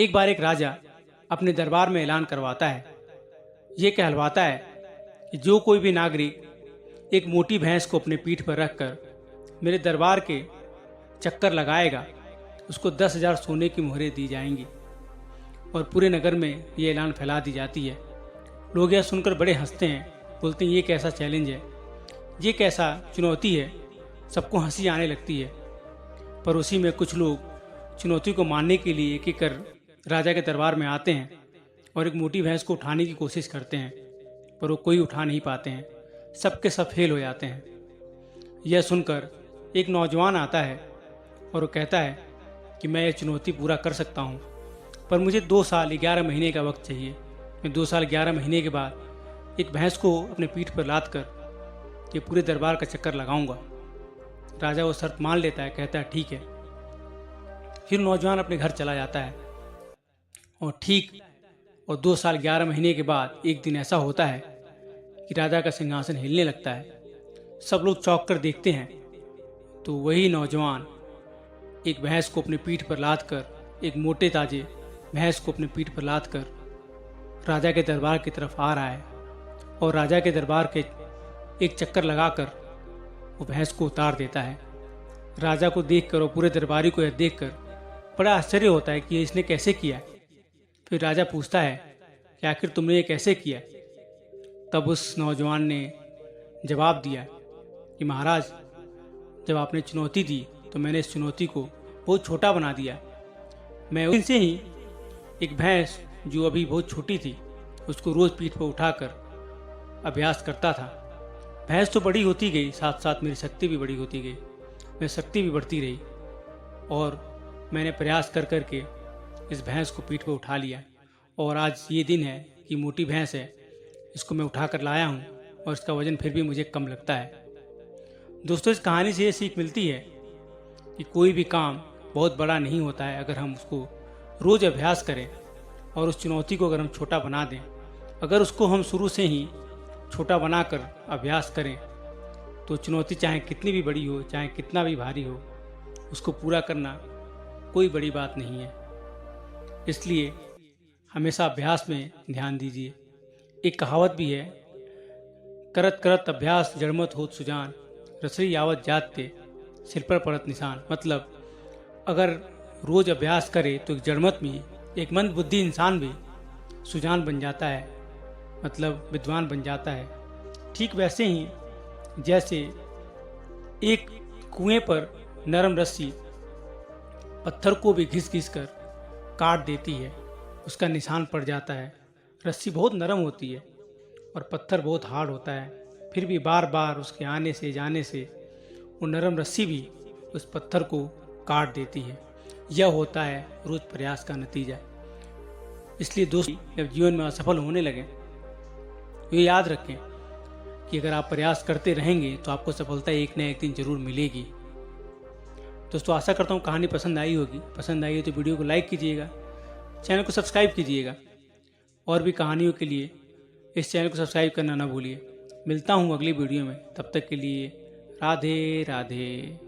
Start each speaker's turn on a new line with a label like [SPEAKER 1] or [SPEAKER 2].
[SPEAKER 1] एक बार एक राजा अपने दरबार में ऐलान करवाता है। ये कहलवाता है कि जो कोई भी नागरिक एक मोटी भैंस को अपने पीठ पर रखकर मेरे दरबार के चक्कर लगाएगा, उसको 10,000 सोने की मोहरें दी जाएंगी। और पूरे नगर में ये ऐलान फैला दी जाती है। लोग यह सुनकर बड़े हंसते हैं, बोलते हैं ये कैसा चैलेंज है, ये कैसा चुनौती है। सबको हंसी आने लगती है। पर उसी में कुछ लोग चुनौती को मानने के लिए एक एक कर राजा के दरबार में आते हैं और एक मोटी भैंस को उठाने की कोशिश करते हैं, पर वो कोई उठा नहीं पाते हैं। सबके सब फेल हो जाते हैं। यह सुनकर एक नौजवान आता है और वो कहता है कि मैं ये चुनौती पूरा कर सकता हूँ, पर मुझे 2 साल 11 महीने का वक्त चाहिए। मैं 2 साल 11 महीने के बाद एक भैंस को अपने पीठ पर लाद कर ये पूरे दरबार का चक्कर लगाऊंगा। राजा वो शर्त मान लेता है, कहता है ठीक है। फिर नौजवान अपने घर चला जाता है और 2 साल 11 महीने के बाद एक दिन ऐसा होता है कि राजा का सिंहासन हिलने लगता है। सब लोग चौंक कर देखते हैं तो वही नौजवान एक भैंस को अपने पीठ पर लाद कर, एक मोटे ताजे भैंस को अपने पीठ पर लाद कर राजा के दरबार की तरफ आ रहा है और राजा के दरबार के एक चक्कर लगाकर वो भैंस को उतार देता है। राजा को देखकर और पूरे दरबारी को यह देखकर बड़ा आश्चर्य होता है कि ये इसने कैसे किया। फिर राजा पूछता है कि आखिर तुमने ये कैसे किया। तब उस नौजवान ने जवाब दिया कि महाराज, जब आपने चुनौती दी तो मैंने इस चुनौती को बहुत छोटा बना दिया। मैं उस दिन से ही एक भैंस जो अभी बहुत छोटी थी उसको रोज पीठ पर उठाकर अभ्यास करता था। भैंस तो बड़ी होती गई, साथ साथ मेरी शक्ति भी बड़ी होती गई। मेरी शक्ति भी बढ़ती रही और मैंने प्रयास कर कर के इस भैंस को पीठ पर उठा लिया। और आज ये दिन है कि मोटी भैंस है, इसको मैं उठा कर लाया हूँ और इसका वजन फिर भी मुझे कम लगता है। दोस्तों, इस कहानी से ये सीख मिलती है कि कोई भी काम बहुत बड़ा नहीं होता है अगर हम उसको रोज़ अभ्यास करें और उस चुनौती को अगर हम छोटा बना दें। अगर उसको हम शुरू से ही छोटा बनाकर अभ्यास करें तो चुनौती चाहे कितनी भी बड़ी हो, चाहे कितना भी भारी हो, उसको पूरा करना कोई बड़ी बात नहीं है। इसलिए हमेशा अभ्यास में ध्यान दीजिए। एक कहावत भी है, करत करत अभ्यास जड़मत होत सुजान, रसरी यावत जाते सिर पर पड़त निशान। मतलब अगर रोज अभ्यास करे तो एक जड़मत में एक मंद बुद्धि इंसान भी सुजान बन जाता है, मतलब विद्वान बन जाता है। ठीक वैसे ही जैसे एक कुएं पर नरम रस्सी पत्थर को भी घिस घिस कर काट देती है, उसका निशान पड़ जाता है। रस्सी बहुत नरम होती है और पत्थर बहुत हार्ड होता है, फिर भी बार बार उसके आने से जाने से वो नरम रस्सी भी उस पत्थर को काट देती है। यह होता है रोज प्रयास का नतीजा। इसलिए दोस्तों, जब जीवन में असफल होने लगे तो ये याद रखें कि अगर आप प्रयास करते रहेंगे तो आपको सफलता एक न एक दिन जरूर मिलेगी। दोस्तों, आशा करता हूँ कहानी पसंद आई होगी। पसंद आई हो तो वीडियो को लाइक कीजिएगा, चैनल को सब्सक्राइब कीजिएगा और भी कहानियों के लिए इस चैनल को सब्सक्राइब करना ना भूलिए। मिलता हूँ अगली वीडियो में, तब तक के लिए राधे राधे।